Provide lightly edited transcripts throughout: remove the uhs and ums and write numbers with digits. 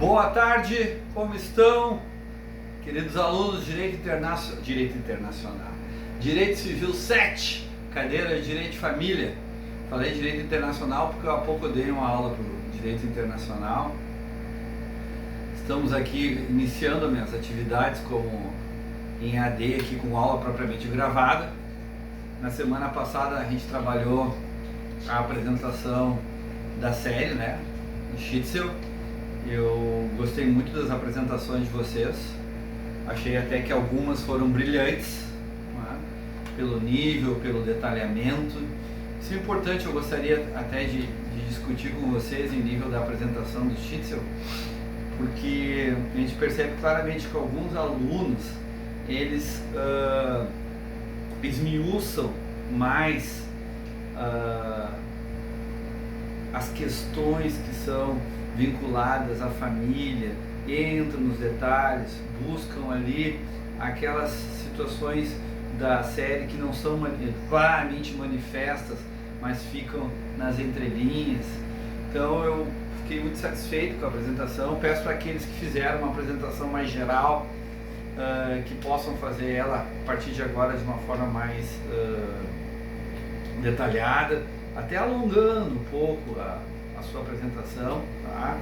Boa tarde, como estão, queridos alunos de Direito Internacional, Direito Civil 7, cadeira de Direito de Família. Falei Direito Internacional porque há pouco eu dei uma aula para o Direito Internacional. Estamos aqui iniciando minhas atividades como em AD aqui com aula propriamente gravada. Na semana passada a gente trabalhou a apresentação da série, né, em Schitzel. Eu gostei muito das apresentações de vocês, achei até que algumas foram brilhantes, né? Pelo nível, pelo detalhamento. Isso é importante, eu gostaria até de discutir com vocês em nível da apresentação do Schitzel, porque a gente percebe claramente que alguns alunos, eles esmiuçam mais as questões que são vinculadas à família, entram nos detalhes, buscam ali aquelas situações da série que não são claramente manifestas, mas ficam nas entrelinhas. Então eu fiquei muito satisfeito com a apresentação. Peço para aqueles que fizeram uma apresentação mais geral, que possam fazer ela a partir de agora de uma forma mais detalhada, até alongando um pouco a sua apresentação, tá?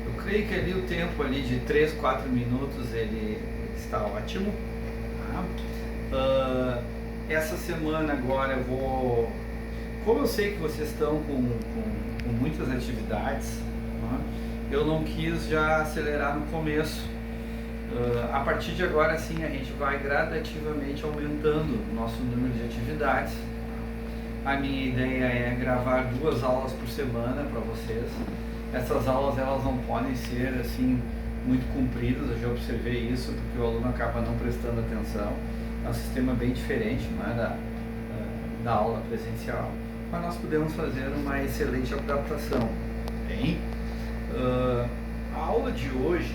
Eu creio que ali o tempo ali de 3, 4 minutos ele está ótimo, tá? Essa semana agora eu vou, como eu sei que vocês estão com muitas atividades, tá? Eu não quis já acelerar no começo. A partir de agora sim a gente vai gradativamente aumentando o nosso número de atividades. A minha ideia é gravar 2 aulas por semana para vocês. Essas aulas elas não podem ser assim muito compridas, eu já observei isso, porque o aluno acaba não prestando atenção. É um sistema bem diferente, não é, da aula presencial, mas nós podemos fazer uma excelente adaptação. Bem, a aula de hoje,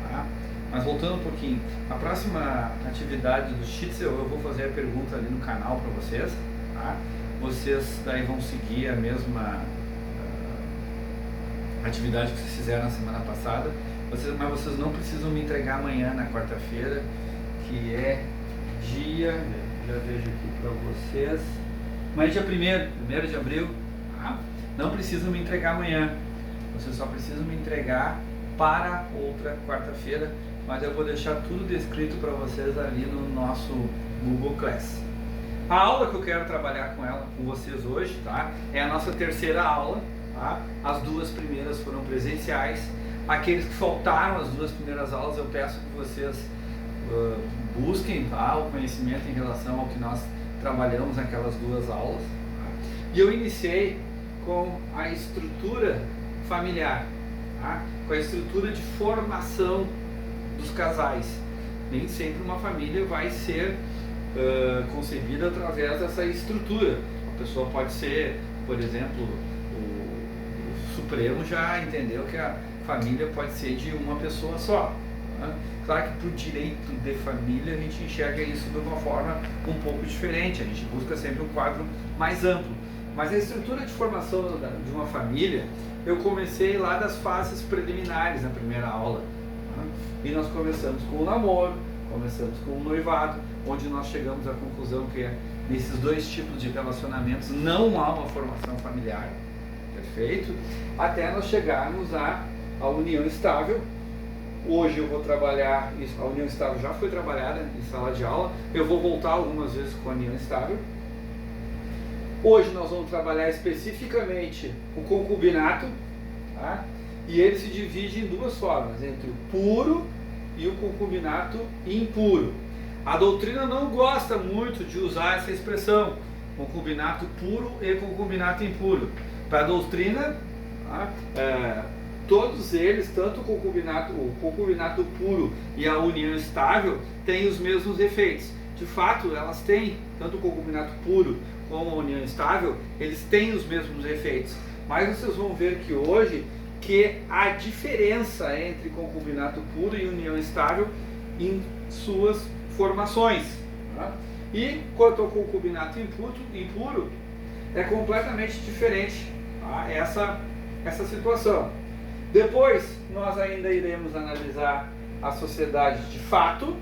tá? Mas voltando um pouquinho, a próxima atividade do Schitzel eu vou fazer a pergunta ali no canal para vocês, tá? Vocês daí vão seguir a mesma atividade que vocês fizeram na semana passada, mas vocês não precisam me entregar amanhã, na quarta-feira, que é dia, já vejo aqui para vocês, mas dia 1º de abril, tá? Não precisam me entregar amanhã, vocês só precisam me entregar para outra quarta-feira, mas eu vou deixar tudo descrito para vocês ali no nosso Google Class. A aula que eu quero trabalhar com vocês hoje, tá? É a nossa terceira aula, tá? As 2 primeiras foram presenciais. Aqueles que faltaram as 2 primeiras aulas, eu peço que vocês busquem, tá? O conhecimento em relação ao que nós trabalhamos naquelas 2 aulas, tá? E eu iniciei com a estrutura familiar, tá? Com a estrutura de formação dos casais. Nem sempre uma família vai ser concebida através dessa estrutura. A pessoa pode ser, por exemplo, o Supremo já entendeu que a família pode ser de uma pessoa só, né? Claro que para o direito de família a gente enxerga isso de uma forma um pouco diferente, a gente busca sempre um quadro mais amplo, mas a estrutura de formação de uma família eu comecei lá das fases preliminares na primeira aula, né? E nós começamos com o namoro, começamos com o noivado, onde nós chegamos à conclusão que nesses 2 tipos de relacionamentos não há uma formação familiar, perfeito? Até nós chegarmos à união estável. Hoje eu vou trabalhar isso, a união estável já foi trabalhada em sala de aula, eu vou voltar algumas vezes com a união estável. Hoje nós vamos trabalhar especificamente o concubinato, tá? E ele se divide em 2 formas, entre o puro e o concubinato impuro. A doutrina não gosta muito de usar essa expressão, concubinato puro e concubinato impuro. Para a doutrina, tá? Todos eles, tanto o concubinato puro e a união estável, têm os mesmos efeitos. De fato, elas têm, tanto o concubinato puro como a união estável, eles têm os mesmos efeitos. Mas vocês vão ver que hoje, que a diferença entre concubinato puro e união estável em suas formações, tá? E quanto ao concubinato impuro, é completamente diferente, tá? Essa situação. Depois, nós ainda iremos analisar a sociedade de fato.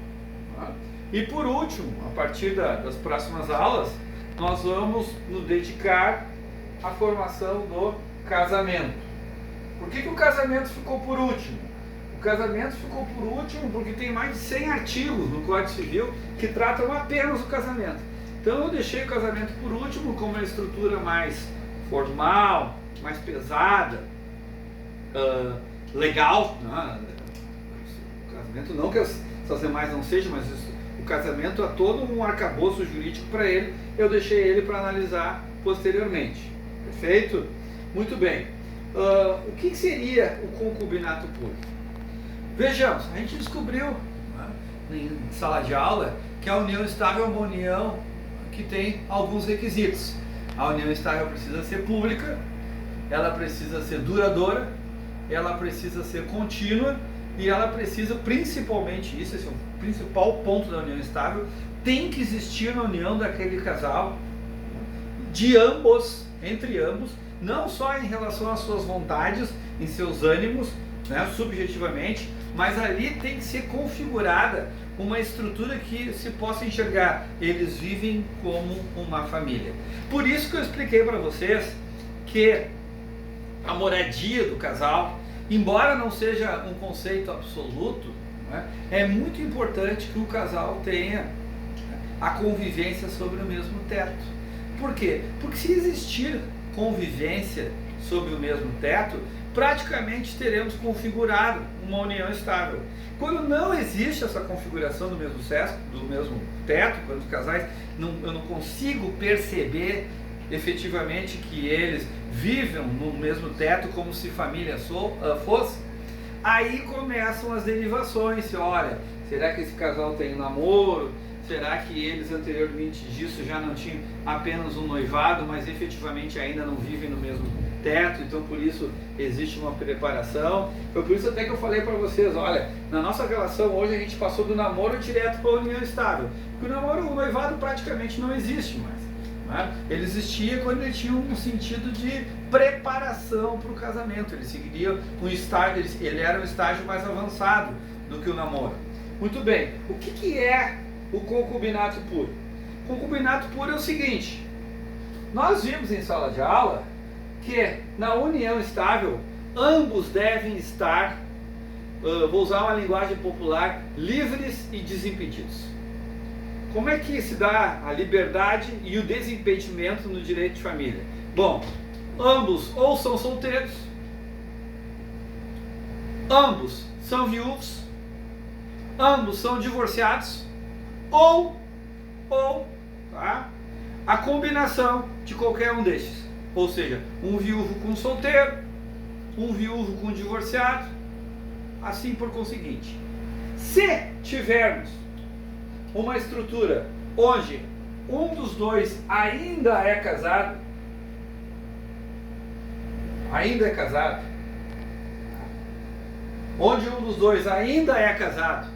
Tá? E por último, a partir das próximas aulas, nós vamos nos dedicar à formação do casamento. Por que o casamento ficou por último? O casamento ficou por último porque tem mais de 100 artigos no Código Civil que tratam apenas do casamento. Então eu deixei o casamento por último como uma estrutura mais formal, mais pesada, legal. Né? O casamento não que as demais não sejam, mas o casamento há todo um arcabouço jurídico para ele. Eu deixei ele para analisar posteriormente. Perfeito? Muito bem. O que seria o concubinato puro? Vejamos, a gente descobriu, né, em sala de aula que a união estável é uma união que tem alguns requisitos. A união estável precisa ser pública, ela precisa ser duradoura, ela precisa ser contínua e ela precisa, principalmente, esse é o principal ponto da união estável, tem que existir na união daquele casal, de ambos, entre ambos, não só em relação às suas vontades, em seus ânimos, né, subjetivamente, mas ali tem que ser configurada uma estrutura que se possa enxergar. Eles vivem como uma família. Por isso que eu expliquei para vocês que a moradia do casal, embora não seja um conceito absoluto, né, é muito importante que o casal tenha a convivência sobre o mesmo teto. Por quê? Porque se existir convivência sobre o mesmo teto, praticamente teremos configurado uma união estável. Quando não existe essa configuração do mesmo teto, quando os casais, eu não consigo perceber efetivamente que eles vivem no mesmo teto como se família fosse, aí começam as derivações. Olha, será que esse casal tem namoro? Será que eles anteriormente disso já não tinham apenas um noivado, mas efetivamente ainda não vivem no mesmo teto? Então por isso existe uma preparação. Foi por isso até que eu falei para vocês, olha, na nossa relação hoje a gente passou do namoro direto para a união estável. Porque o noivado praticamente não existe mais. Né? Ele existia quando ele tinha um sentido de preparação para o casamento. Ele seguiria um estágio, ele era um estágio mais avançado do que o namoro. Muito bem, o que é o concubinato puro? O concubinato puro é o seguinte: nós vimos em sala de aula que na união estável ambos devem estar, vou usar uma linguagem popular, livres e desimpedidos. Como é que se dá a liberdade e o desimpedimento no direito de família? Bom, ambos ou são solteiros, ambos são viúvos, ambos são divorciados, ou tá, a combinação de qualquer um destes. Ou seja, um viúvo com solteiro, um viúvo com divorciado, assim por conseguinte. Se tivermos uma estrutura onde um dos dois ainda é casado, onde um dos dois ainda é casado,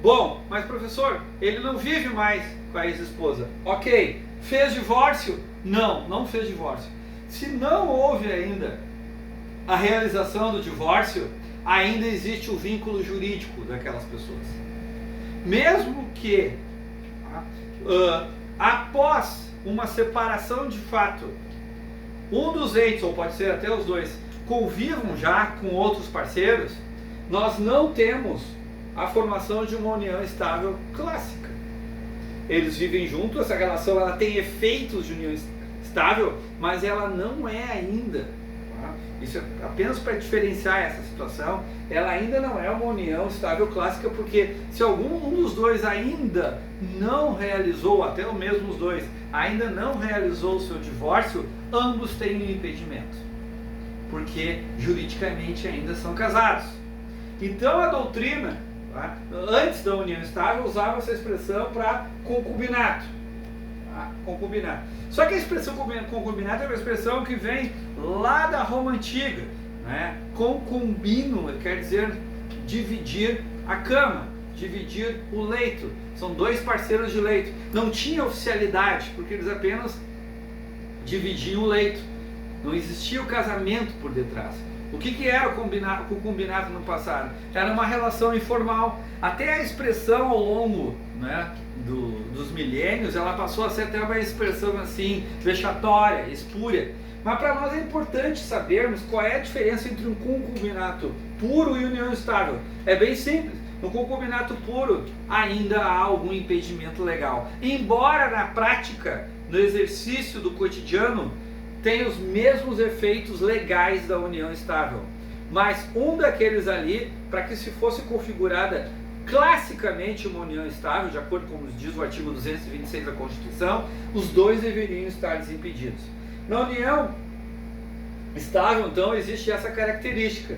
bom, mas professor, ele não vive mais com a ex-esposa. Ok, fez divórcio? Não fez divórcio. Se não houve ainda a realização do divórcio, ainda existe o vínculo jurídico daquelas pessoas. Mesmo que após uma separação de fato, um dos entes, ou pode ser até os dois, convivam já com outros parceiros, nós não temos a formação de uma união estável clássica. Eles vivem juntos, essa relação ela tem efeitos de união estável, mas ela não é ainda, tá? Isso é apenas para diferenciar essa situação, ela ainda não é uma união estável clássica, porque se um dos dois ainda não realizou, até mesmo os dois, ainda não realizou o seu divórcio, ambos têm um impedimento, porque juridicamente ainda são casados. Então a doutrina, tá, antes da união estável, usava essa expressão para concubinato. Tá? Concubinato. Só que a expressão concubinato é uma expressão que vem lá da Roma Antiga. Né? Concubino quer dizer dividir a cama, dividir o leito. São dois parceiros de leito. Não tinha oficialidade, porque eles apenas dividiam o leito. não existia o casamento por detrás. O que era o concubinato no passado? Era uma relação informal. Até a expressão ao longo, né, dos milênios, ela passou a ser até uma expressão assim, vexatória, espúria. Mas para nós é importante sabermos qual é a diferença entre um concubinato puro e união estável. É bem simples. No concubinato puro ainda há algum impedimento legal. Embora na prática, no exercício do cotidiano, tenha os mesmos efeitos legais da união estável. Mas um daqueles ali, para que se fosse configurada classicamente uma união estável, de acordo com nos diz o artigo 226 da Constituição, os dois deveriam estar desimpedidos. Na união estável, então, existe essa característica,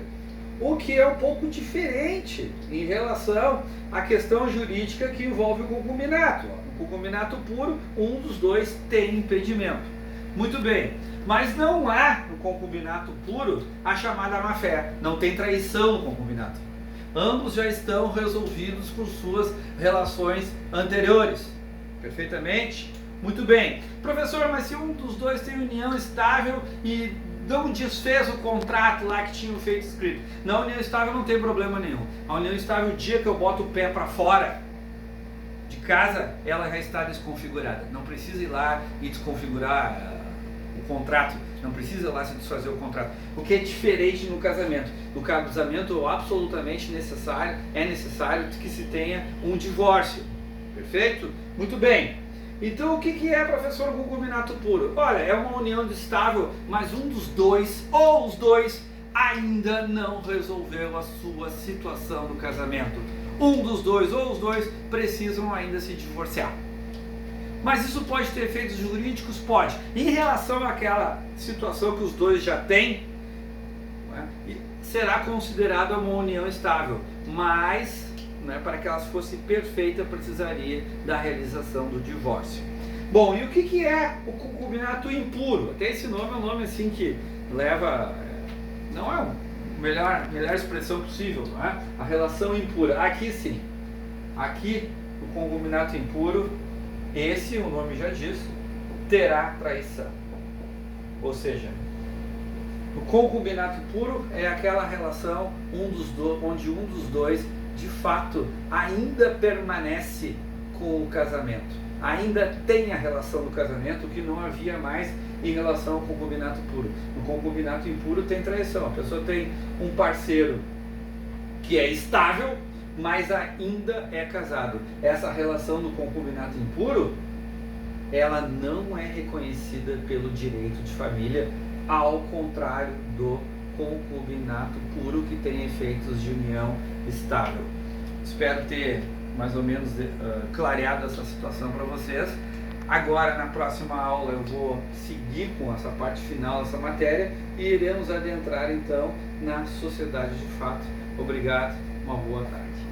o que é um pouco diferente em relação à questão jurídica que envolve o concubinato. No concubinato puro, um dos dois tem impedimento. Muito bem, mas não há no concubinato puro a chamada má-fé, não tem traição no concubinato. Ambos já estão resolvidos com suas relações anteriores. Perfeitamente? Muito bem. Professor, mas se um dos dois tem união estável e não desfez o contrato lá que tinham feito escrito. Na união estável não tem problema nenhum. A união estável, o dia que eu boto o pé para fora de casa, ela já está desconfigurada. Não precisa ir lá e desconfigurar o contrato. Não precisa lá se desfazer o contrato. O que é diferente no casamento? No casamento absolutamente necessário, é necessário que se tenha um divórcio. Perfeito? Muito bem. Então o que é, professor, concubinato puro? Olha, é uma união estável, mas um dos dois, ou os dois, ainda não resolveu a sua situação do casamento. Um dos dois, ou os dois, precisam ainda se divorciar. Mas isso pode ter efeitos jurídicos? Pode. Em relação àquela situação que os dois já têm, né, será considerada uma união estável, mas para que ela fosse perfeita, precisaria da realização do divórcio. Bom, e o que é o concubinato impuro? Até esse nome é um nome assim que leva, não é a melhor expressão possível, não é? A relação impura. Aqui sim, aqui o concubinato impuro, esse, o nome já diz, terá traição. Ou seja, o concubinato puro é aquela relação onde um dos dois de fato ainda permanece com o casamento, ainda tem a relação do casamento que não havia mais em relação ao concubinato puro. No concubinato impuro tem traição, a pessoa tem um parceiro que é estável, mas ainda é casado. Essa relação do concubinato impuro, ela não é reconhecida pelo direito de família, ao contrário do concubinato puro, que tem efeitos de união estável. Espero ter mais ou menos clareado essa situação para vocês. Agora, na próxima aula, eu vou seguir com essa parte final dessa matéria e iremos adentrar então na sociedade de fato. Obrigado, uma boa tarde.